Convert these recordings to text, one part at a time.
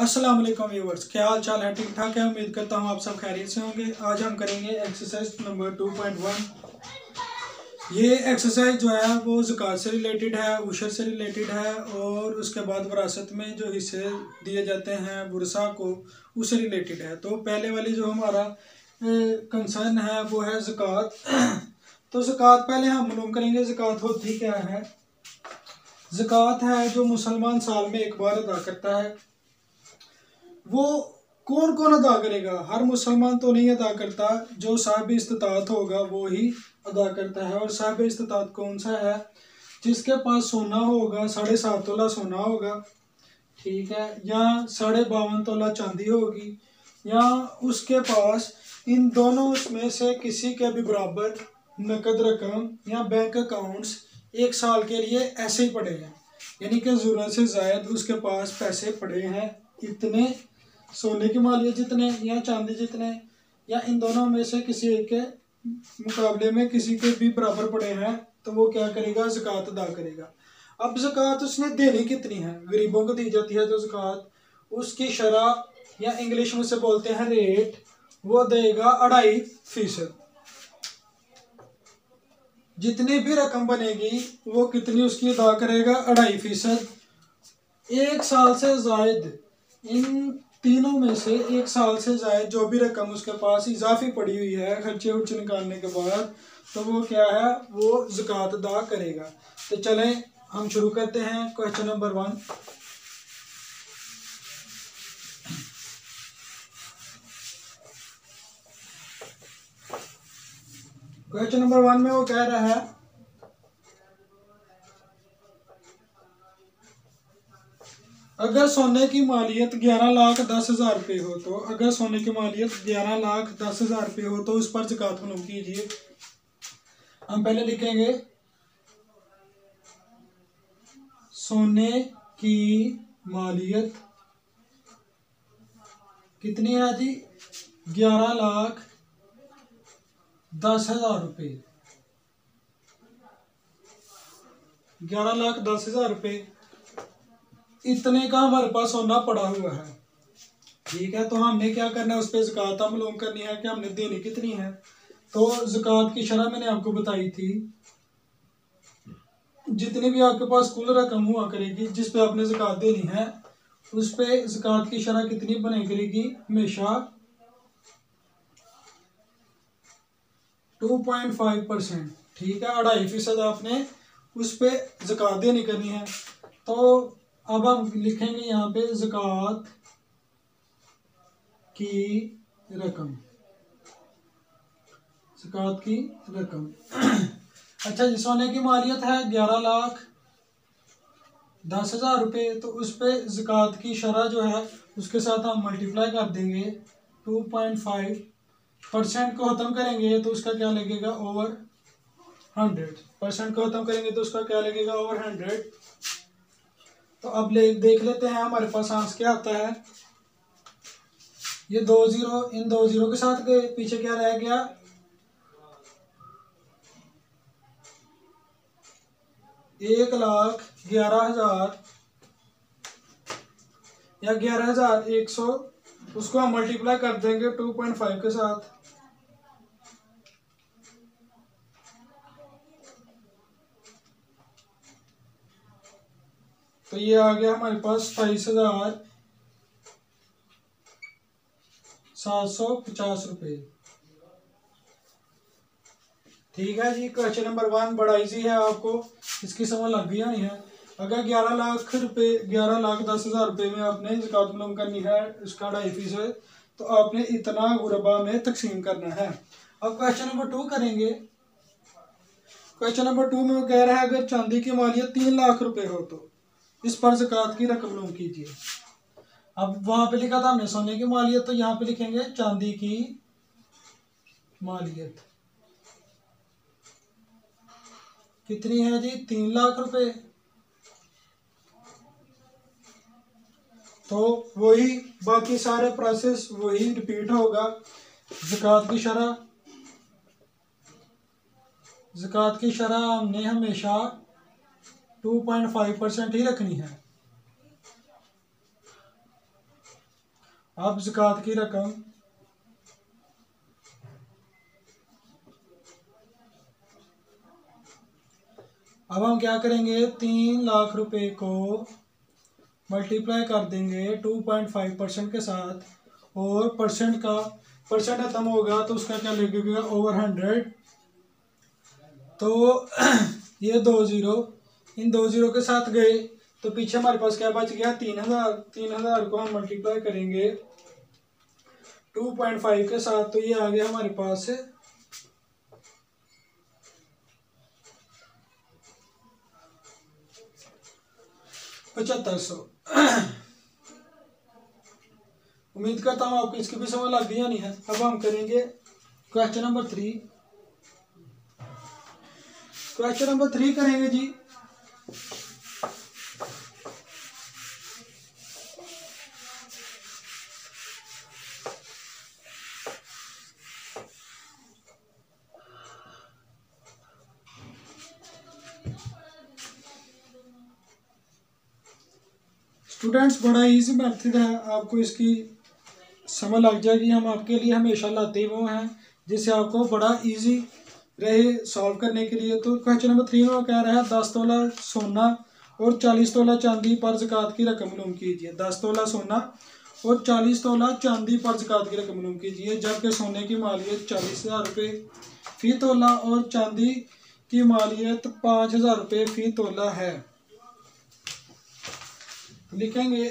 अस्सलाम वालेकुम व्यूअर्स, क्या हाल चाल है? ठीक ठाक है। उम्मीद करता हूँ आप सब खैरियत से होंगे। आज हम करेंगे एक्सरसाइज नंबर 2.1। ये एक्सरसाइज जो है वो ज़कात से रिलेटेड है, उशर से रिलेटेड है और उसके बाद विरासत में जो हिस्से दिए जाते हैं वरसा को, उससे रिलेटेड है। तो पहले वाली जो हमारा कंसर्न है वो है ज़कात। तो ज़कात पहले हम मालूम करेंगे ज़कात होती क्या है। ज़कात है जो मुसलमान साल में एक बार अदा करता है। वो कौन कौन अदा करेगा? हर मुसलमान तो नहीं अदा करता, जो साहिब इस्तिताअत होगा वो ही अदा करता है। और साहिब इस्तिताअत कौन सा है? जिसके पास सोना होगा 7.5 तोला सोना होगा, ठीक है, या 52.5 तोला चांदी होगी, या उसके पास इन दोनों में से किसी के भी बराबर नकद रकम या बैंक अकाउंट्स 1 साल के लिए ऐसे ही पड़े हैं, यानी कि ज़रूरत से ज़ायद उसके पास पैसे पड़े हैं, इतने सोने की मालियत जितने या चांदी जितने, या इन दोनों में से किसी एक के मुकाबले में किसी के भी बराबर पड़े हैं, तो वो क्या करेगा? ज़कात अदा करेगा। अब ज़कात उसने देनी कितनी है? गरीबों को दी जाती है जो ज़कात, उसकी शरह या इंग्लिश में से बोलते हैं रेट, वो देगा 2.5%। जितनी भी रकम बनेगी वो कितनी उसकी अदा करेगा? 2.5%। 1 साल से जायद, इन तीनों में से 1 साल से जायद जो भी रकम उसके पास इजाफी पड़ी हुई है खर्चे उर्चे निकालने के बाद, तो वो क्या है? वो ज़कात अदा करेगा। तो चलें हम शुरू करते हैं। Question number 1। क्वेश्चन नंबर 1 में वो कह रहा है अगर सोने की मालियत 11,10,000 रुपये हो, तो अगर सोने की मालियत 11,10,000 रुपये हो तो उस पर ज़कात मालूम कीजिए। हम पहले लिखेंगे सोने की मालियत कितनी है जी? 11,10,000 रुपये। 11,10,000 रुपये इतने का हमारे पास सोना पड़ा हुआ है, ठीक है। तो हमने क्या करना है? उस पर ज़कात मालूम करनी है कि हमने देनी कितनी है। तो ज़कात की शरह मैंने आपको बताई थी, जितनी भी आपके पास कुल रकम हुआ करेगी जिस पे आपने ज़कात देनी है, उस पे ज़कात की शरह कितनी बने करेगी? हमेशा 2.5%, ठीक है। 2.5% आपने उस पे ज़कात देनी करनी है। तो अब हम लिखेंगे यहाँ पे ज़कात की रकम, ज़कात की रकम। अच्छा जी, सोने की मालियत है 11,10,000 रुपये, तो उस पे ज़कात की शरह जो है उसके साथ हम मल्टीप्लाई कर देंगे 2.5%। को ख़त्म करेंगे तो उसका क्या लगेगा? ओवर 100%। को ख़त्म करेंगे तो उसका क्या लगेगा? ओवर 100। तो अब देख लेते हैं हमारे पास आंसर क्या आता है। ये 2 जीरो इन 2 जीरो के साथ गए, पीछे क्या रह गया? 1,11,000 या 11,100, उसको हम मल्टीप्लाई कर देंगे 2.5 के साथ। तो ये आ गया हमारे पास 22,750 रुपये, ठीक है जी। क्वेश्चन नंबर 1 बड़ा इजी है, आपको इसकी समझ लग गई नहीं है। अगर 11,10,000 रुपये में आपने ज़कात मालूम करनी है, इसका 2.5%, तो आपने इतना गुरबा में तकसीम करना है। अब क्वेश्चन नंबर 2 करेंगे। क्वेश्चन नंबर 2 में वो कह रहा है अगर चांदी की मालियत 3 लाख रुपए हो तो इस पर ज़कात की रकम मालूम कीजिए। अब वहां पे लिखा था हमने सोने की मालियत, तो यहाँ पे लिखेंगे चांदी की मालियत कितनी है जी? 3 लाख रुपए। तो वही बाकी सारे प्रोसेस वही रिपीट होगा। ज़कात की शरह, ज़कात की शरह हमने हमेशा 2.5% ही रखनी है। अब ज़कात की रकम अब हम क्या करेंगे, 3 लाख रुपए को मल्टीप्लाई कर देंगे 2.5% के साथ, और परसेंट खत्म होगा तो उसका क्या लगेगा, ओवर 100। तो ये 2 जीरो इन 2 जीरो के साथ गए तो पीछे हमारे पास क्या बच गया, 3000। 3000 को हम मल्टीप्लाई करेंगे 2.5 के साथ, तो ये आ गया हमारे पास 7500। उम्मीद करता हूँ आपको इसकी भी समझ लग गई या नहीं है। अब हम करेंगे क्वेश्चन नंबर 3। क्वेश्चन नंबर 3 करेंगे जी। स्टूडेंट्स बड़ा इजी मेथड है, आपको इसकी समझ लग जाएगी। हम आपके लिए हमेशा लाते वो हैं जिससे आपको बड़ा इजी रहे सॉल्व करने के लिए। तो क्वेश्चन नंबर 3 में कह रहा है 10 तोला सोना और 40 तोला चांदी पर ज़कात की रकम मालूम कीजिए। 10 तोला सोना और 40 तोला चांदी पर ज़कात की रकम मालूम कीजिए, जबकि सोने की मालियत 40,000 रुपये फ़ी तोला और चांदी की मालियत 5,000 रुपये फ़ी तोला है। लिखेंगे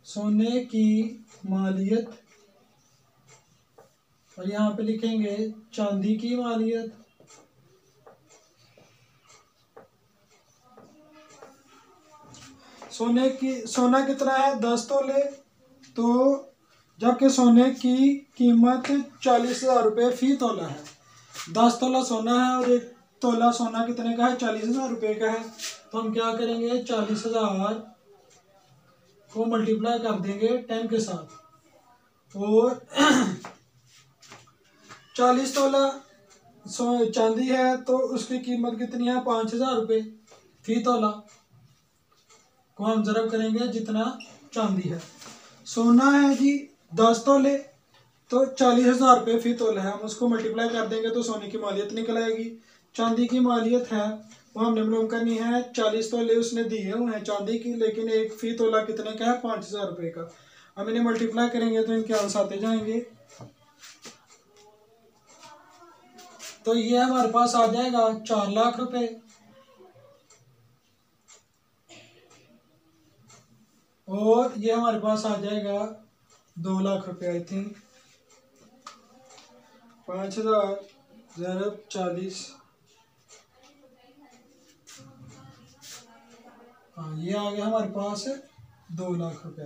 सोने की मालियत और यहाँ पे लिखेंगे चांदी की मालियत। सोना कितना है, 10 तोले, तो जबकि सोने की कीमत 40,000 रुपये फ़ी तोला है। 10 तोला सोना है और 1 तोला सोना कितने का है, 40,000 रुपये का है। तो हम क्या करेंगे, 40,000 को मल्टीप्लाई कर देंगे 10 के साथ, और 40 तोला चांदी है तो उसकी कीमत कितनी है, 5,000 रुपये फ़ी तोला को हम ज़रब करेंगे जितना चांदी है। सोना है जी 10 तोले, तो 40,000 रुपये फ़ी तोला है, हम उसको मल्टीप्लाई कर देंगे तो सोने की मालियत निकल आएगी। चांदी की मालियत है वो हमने मालूम करनी है, 40 तोले उसने दिए हुए हैं चांदी की, लेकिन एक फ़ी तोला कितने का है, 5,000 रुपये का। हम इन्हें मल्टीप्लाई करेंगे तो इनके आंसर आते जाएंगे। तो ये हमारे पास आ जाएगा 4 लाख रुपए, और ये हमारे पास आ जाएगा 2 लाख रुपए। आई थिंक 5,000 ज़रब 40, हाँ ये आ गया हमारे पास 2 लाख रुपया।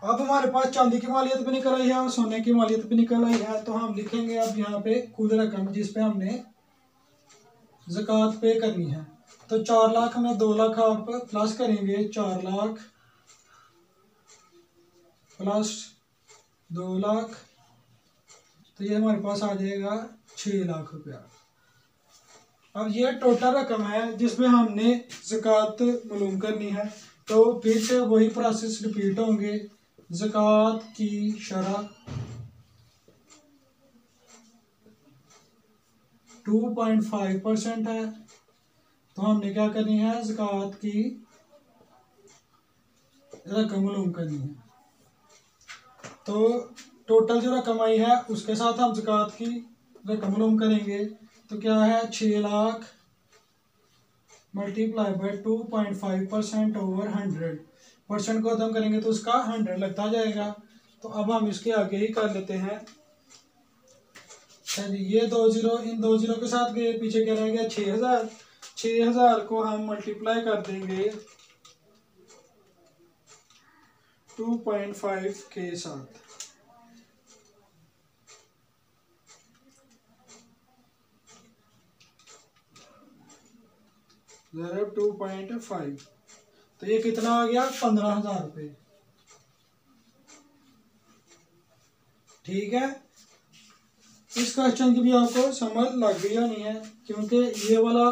अब हमारे पास चांदी की मालियत भी निकल आई है और सोने की मालियत भी निकल आई है, तो हम लिखेंगे अब यहाँ पे कुल रकम जिस पे हमने ज़कात पे करनी है। तो 4 लाख में 2 लाख आप प्लस करेंगे, 4 लाख प्लस 2 लाख, तो ये हमारे पास आ जाएगा 6 लाख रुपया। अब ये टोटल रकम है जिसमें हमने ज़कात मालूम करनी है। तो फिर से वही प्रोसेस रिपीट होंगे। ज़कात की शरह 2.5% है, तो हमने क्या करनी है, ज़कात की रकम मालूम करनी है। तो टोटल जो रकम आई है उसके साथ हम ज़कात की रकम मालूम करेंगे। तो क्या है, 6 lakh multiply by 2.5% over 100। Percent को खत्म करेंगे तो उसका 100 लगता जाएगा। तो अब हम इसके आगे ही कर लेते हैं। ये 2 जीरो इन 2 जीरो के साथ गए, पीछे क्या रह गया, 6,000। 6,000 को हम मल्टीप्लाई कर देंगे 2.5 के साथ, ज़रब 2.5, तो ये कितना आ गया, 15,000 रुपये। ठीक है, इस क्वेश्चन की भी आपको समझ लग गई या नहीं है, क्योंकि ये वाला